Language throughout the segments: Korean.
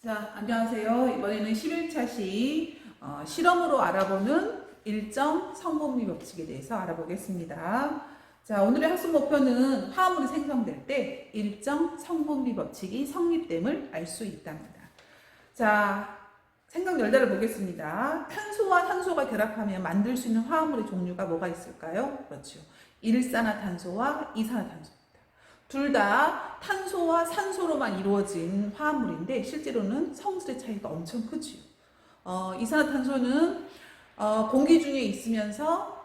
자, 안녕하세요. 이번에는 11차시 실험으로 알아보는 일정 성분비 법칙에 대해서 알아보겠습니다. 자, 오늘의 학습 목표는 화합물이 생성될 때 일정 성분비 법칙이 성립됨을 알 수 있답니다. 자, 생각 열다를 보겠습니다. 탄소와 탄소가 결합하면 만들 수 있는 화합물의 종류가 뭐가 있을까요? 그렇죠. 일산화탄소와 이산화탄소. 둘 다 탄소와 산소로만 이루어진 화합물인데 실제로는 성질의 차이가 엄청 크지요. 이산화탄소는 공기 중에 있으면서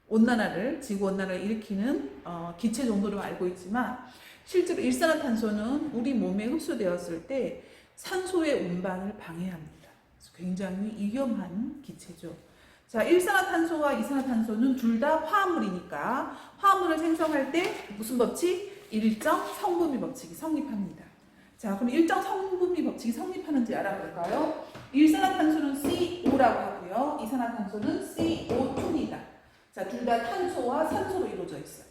온난화를, 지구온난화를 일으키는 기체 정도로 알고 있지만 실제로 일산화탄소는 우리 몸에 흡수되었을 때 산소의 운반을 방해합니다. 굉장히 위험한 기체죠. 자, 일산화탄소와 이산화탄소는 둘 다 화합물이니까 화합물을 생성할 때 무슨 법칙? 일정 성분비 법칙이 성립합니다. 자, 그럼 일정 성분비 법칙이 성립하는지 알아볼까요? 일산화탄소는 CO라고 하고요. 이산화탄소는 CO2입니다. 자, 둘 다 탄소와 산소로 이루어져 있어요.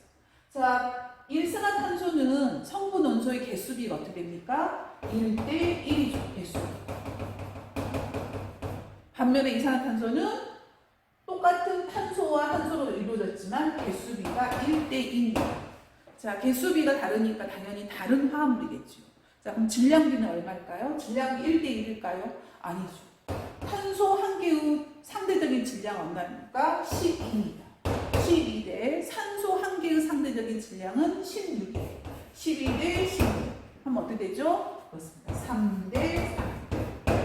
자, 일산화탄소는 성분 원소의 개수비가 어떻게 됩니까? 1대 1이죠. 개수비. 반면에 이산화탄소는 똑같은 탄소와 탄소로 이루어졌지만 개수비가 1대1입니다. 자, 개수비가 다르니까 당연히 다른 화합물이겠죠. 자, 그럼 질량비는 얼마일까요? 질량이 1대1일까요? 아니죠. 탄소 한 개의 상대적인 질량은 얼마입니까? 12입니다. 12대 산소 한 개의 상대적인 질량은 16이에요. 12대 16. 하면 어떻게 되죠? 그렇습니다. 3대 4.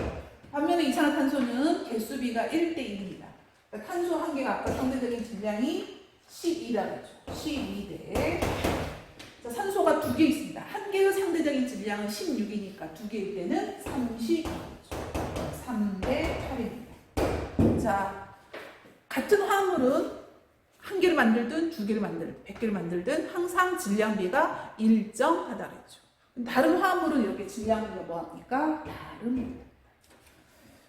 반면에 이산화탄소는 개수비가 1대1입니다. 탄소 한 개가 아까 상대적인 질량이 12라고 했죠. 12대. 자, 산소가 두 개 있습니다. 한 개의 상대적인 질량은 16이니까 두 개일 때는 30이죠. 3대 8입니다. 자, 같은 화합물은 한 개를 만들든 두 개를 만들든 100개를 만들든 항상 질량비가 일정하다고 했죠. 다른 화합물은 이렇게 질량비가 뭐합니까? 다릅니다.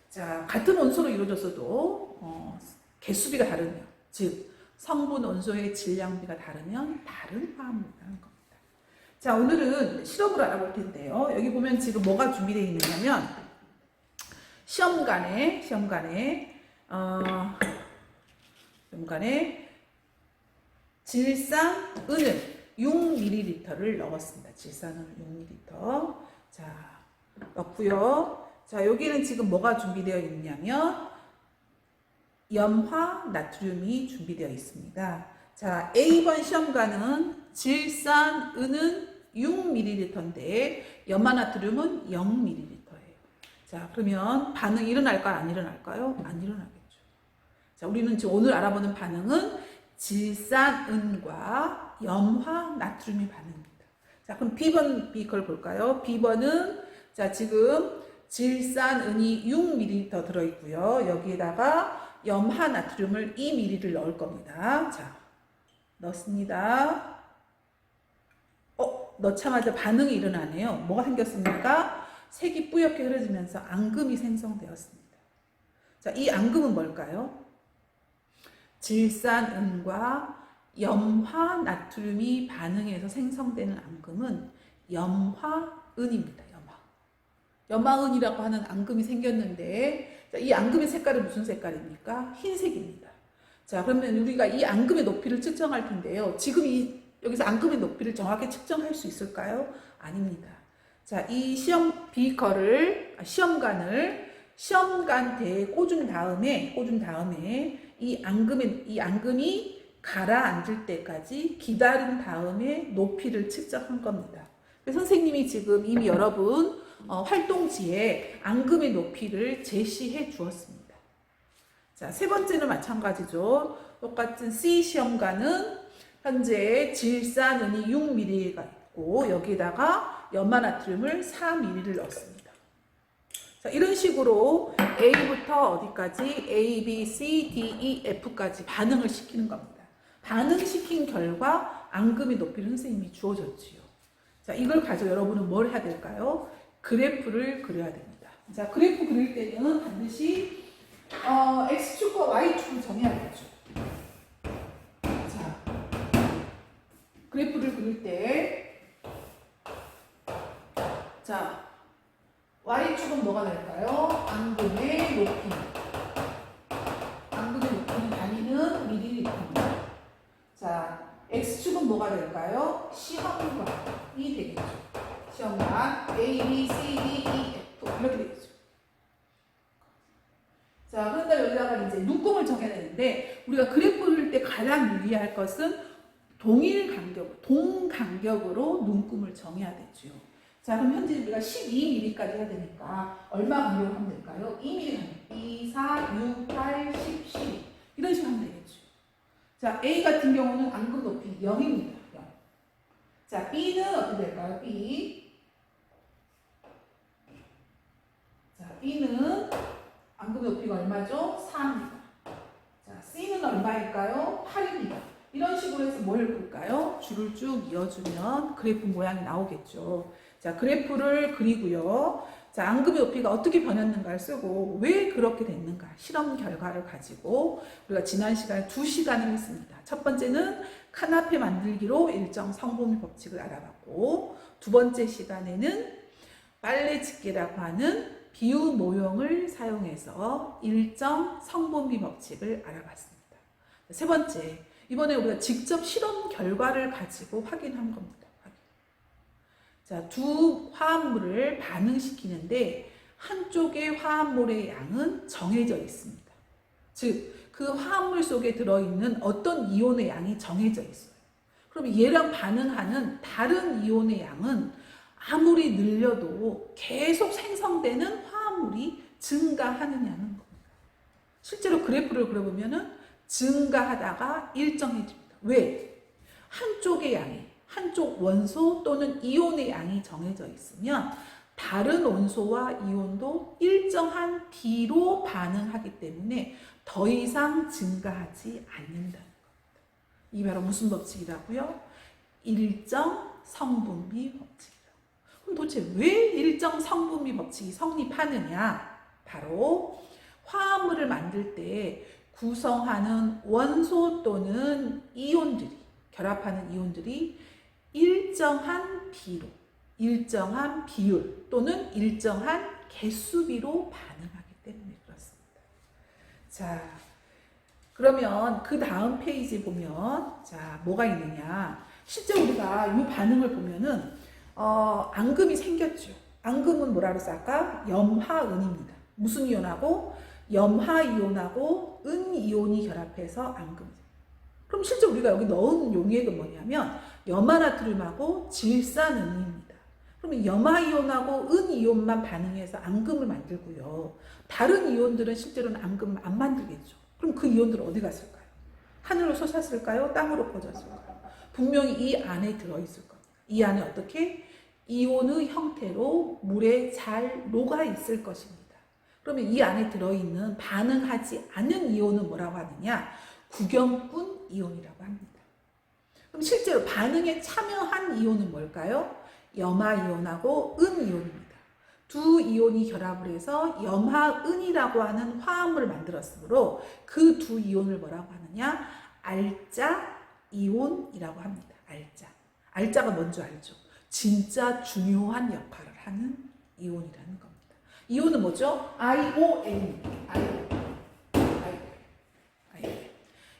자, 같은 원소로 이루어졌어도 개수비가 다르면, 즉 성분 원소의 질량비가 다르면 다른 화합물이라는 겁니다. 자, 오늘은 실험으로 알아볼 텐데요. 여기 보면 지금 뭐가 준비되어 있느냐면 시험관에 질산은을 6ml를 넣었습니다. 질산은을 6ml. 자, 넣고요. 자, 여기는 지금 뭐가 준비되어 있냐면 염화 나트륨이 준비되어 있습니다. 자, A번 시험관은 질산은은 6ml인데 염화 나트륨은 0ml예요. 자, 그러면 반응이 일어날까요? 안 일어날까요? 안 일어나겠죠. 자, 우리는 지금 오늘 알아보는 반응은 질산은과 염화 나트륨의 반응입니다. 자, 그럼 B번 비कर 볼까요? B번은 자, 지금 질산은이 6ml 들어있고요. 여기에다가 염화 나트륨을 2ml를 넣을 겁니다. 자, 넣습니다. 넣자마자 반응이 일어나네요. 뭐가 생겼습니까? 색이 뿌옇게 흐려지면서 앙금이 생성되었습니다. 자, 이 앙금은 뭘까요? 질산은과 염화 나트륨이 반응해서 생성되는 앙금은 염화은입니다. 염화은이라고 하는 앙금이 생겼는데, 자, 이 앙금의 색깔은 무슨 색깔입니까? 흰색입니다. 자, 그러면 우리가 이 앙금의 높이를 측정할 텐데요. 지금 여기서 앙금의 높이를 정확히 측정할 수 있을까요? 아닙니다. 자, 이 시험관을 시험관대에 꽂은 다음에 이 앙금이 가라앉을 때까지 기다린 다음에 높이를 측정한 겁니다. 선생님이 지금 이미 여러분 활동지에 앙금의 높이를 제시해 주었습니다. 자, 세 번째는 마찬가지죠. 똑같은 C 시험관은 현재 질산은이 6ml가 있고 여기다가 염화나트륨을 4ml를 넣습니다. 자, 이런 식으로 A부터 어디까지? A, B, C, D, E, F까지 반응을 시키는 겁니다. 반응시킨 결과 앙금의 높이를 선생님이 주어졌지요. 자, 이걸 가지고 여러분은 뭘 해야 될까요? 그래프를 그려야 됩니다. 자, 그래프 그릴 때는 반드시 X축과 Y축을 정해야겠죠. 자, 그래프를 그릴 때 자, Y축은 뭐가 될까요? 앙금의 높이. 앙금의 높이는 단위는 밀리리터입니다. 자, X축은 뭐가 될까요? 시험관이 되겠죠. 시험관 A, B, C, D, E, F 이렇게 되겠죠. 자, 그러니까 여기다가 이제 눈금을 정해야 되는데 우리가 그래프를 그릴 때 가장 유의할 것은 동간격으로 눈금을 정해야 되죠. 자, 그럼 현재 우리가 12mm까지 해야 되니까 얼마 간격으로 하면 될까요? 2mm 간격. 2, 4, 6, 8, 10, 12 이런 식으로 하면 되겠죠. 자, A 같은 경우는 앙금 높이 0입니다. 0. 자, B는 어떻게 될까요? B. 자, B는 앙금 높이가 얼마죠? 4입니다. 자, C는 얼마일까요? 8입니다. 이런 식으로 해서 뭘 볼까요? 줄을 쭉 이어주면 그래프 모양이 나오겠죠. 자, 그래프를 그리고요. 자, 앙금의 높이가 어떻게 변했는가를 쓰고 왜 그렇게 됐는가 실험 결과를 가지고 우리가 지난 시간에 2시간을 했습니다. 첫 번째는 카나페 만들기로 일정 성분비 법칙을 알아봤고 두 번째 시간에는 빨래 집게라고 하는 비유 모형을 사용해서 일정 성분비 법칙을 알아봤습니다. 세 번째, 이번에 우리가 직접 실험 결과를 가지고 확인한 겁니다. 자, 두 화합물을 반응시키는데 한쪽의 화합물의 양은 정해져 있습니다. 즉, 그 화합물 속에 들어있는 어떤 이온의 양이 정해져 있어요. 그럼 얘랑 반응하는 다른 이온의 양은 아무리 늘려도 계속 생성되는 화합물이 증가하느냐는 겁니다. 실제로 그래프를 그려보면은 증가하다가 일정해집니다. 왜? 한쪽의 양이 한쪽 원소 또는 이온의 양이 정해져 있으면 다른 원소와 이온도 일정한 비로 반응하기 때문에 더 이상 증가하지 않는다는 겁니다. 이게 바로 무슨 법칙이라고요? 일정 성분비 법칙이라고. 그럼 도대체 왜 일정 성분비 법칙이 성립하느냐? 바로 화합물을 만들 때 구성하는 원소 또는 이온들이 결합하는 이온들이 일정한 비로, 일정한 비율 또는 일정한 개수비로 반응하기 때문에 그렇습니다. 자, 그러면 그 다음 페이지 보면 자, 뭐가 있느냐? 실제 우리가 이 반응을 보면은 앙금이 생겼죠. 앙금은 뭐라 그랬어? 아까 염화은입니다. 무슨 이온하고? 염화이온하고 은이온이 결합해서 앙금이. 그럼 실제 우리가 여기 넣은 용액은 뭐냐면 염화나트륨하고 질산은입니다. 그러면 염화이온하고 은이온만 반응해서 앙금을 만들고요. 다른 이온들은 실제로는 앙금 안 만들겠죠. 그럼 그 이온들은 어디 갔을까요? 하늘로 솟았을까요? 땅으로 퍼졌을까요? 분명히 이 안에 들어있을 겁니다. 이 안에 어떻게? 이온의 형태로 물에 잘 녹아있을 것입니다. 그러면 이 안에 들어있는 반응하지 않는 이온은 뭐라고 하느냐? 구경꾼 이온이라고 합니다. 그럼 실제로 반응에 참여한 이온은 뭘까요? 염화이온하고 은이온입니다. 두 이온이 결합을 해서 염화은이라고 하는 화합물을 만들었으므로 그 두 이온을 뭐라고 하느냐? 알짜 이온이라고 합니다. 알짜. 알짜가 뭔지 알죠? 진짜 중요한 역할을 하는 이온이라는 겁니다. 이온은 뭐죠? ION.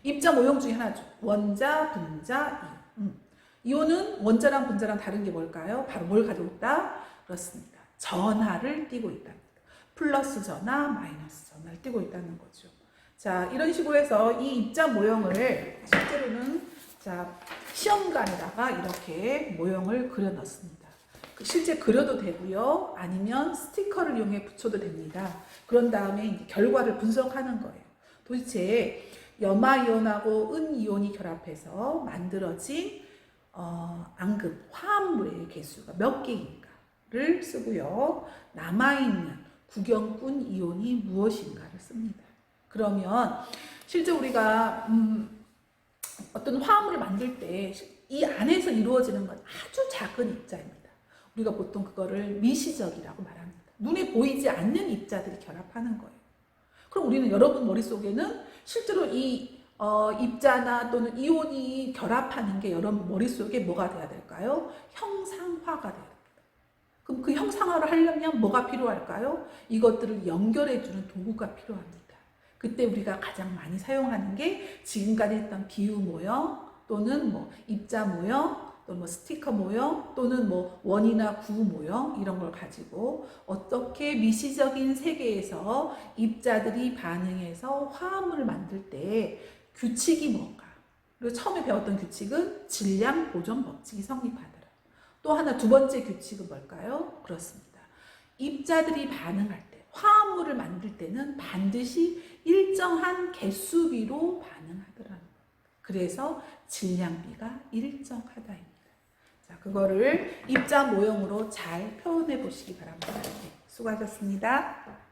입자 모형 중에 하나죠. 원자, 분자, 이온. 이온은 원자랑 분자랑 다른 게 뭘까요? 바로 뭘 가지고 있다? 그렇습니다. 전하를 띠고 있다. 플러스 전하, 마이너스 전하를 띠고 있다는 거죠. 자, 이런 식으로 해서 이 입자 모형을 실제로는 자, 시험관에다가 이렇게 모형을 그려 넣습니다. 실제 그려도 되고요. 아니면 스티커를 이용해 붙여도 됩니다. 그런 다음에 이제 결과를 분석하는 거예요. 도대체 염화이온하고 은이온이 결합해서 만들어진 앙금, 화합물의 개수가 몇 개인가를 쓰고요. 남아있는 구경꾼 이온이 무엇인가를 씁니다. 그러면 실제 우리가 어떤 화합물을 만들 때 이 안에서 이루어지는 건 아주 작은 입자입니다. 우리가 보통 그거를 미시적이라고 말합니다. 눈에 보이지 않는 입자들이 결합하는 거예요. 그럼 우리는 여러분 머릿속에는 실제로 이 입자나 또는 이온이 결합하는 게 여러분 머릿속에 뭐가 돼야 될까요? 형상화가 돼야 됩니다. 그럼 그 형상화를 하려면 뭐가 필요할까요? 이것들을 연결해주는 도구가 필요합니다. 그때 우리가 가장 많이 사용하는 게 지금까지 했던 기후 모형 또는 뭐 입자 모형 또는 뭐 스티커 모형 또는 뭐 원이나 구 모형 이런 걸 가지고 어떻게 미시적인 세계에서 입자들이 반응해서 화합물을 만들 때 규칙이 뭔가. 그리고 처음에 배웠던 규칙은 질량 보존 법칙이 성립하더라. 또 하나 두 번째 규칙은 뭘까요? 그렇습니다. 입자들이 반응할 때, 화합물을 만들 때는 반드시 일정한 개수비로 반응하더라는 거예요. 그래서 질량비가 일정하다입니다. 자, 그거를 입자 모형으로 잘 표현해 보시기 바랍니다. 네, 수고하셨습니다.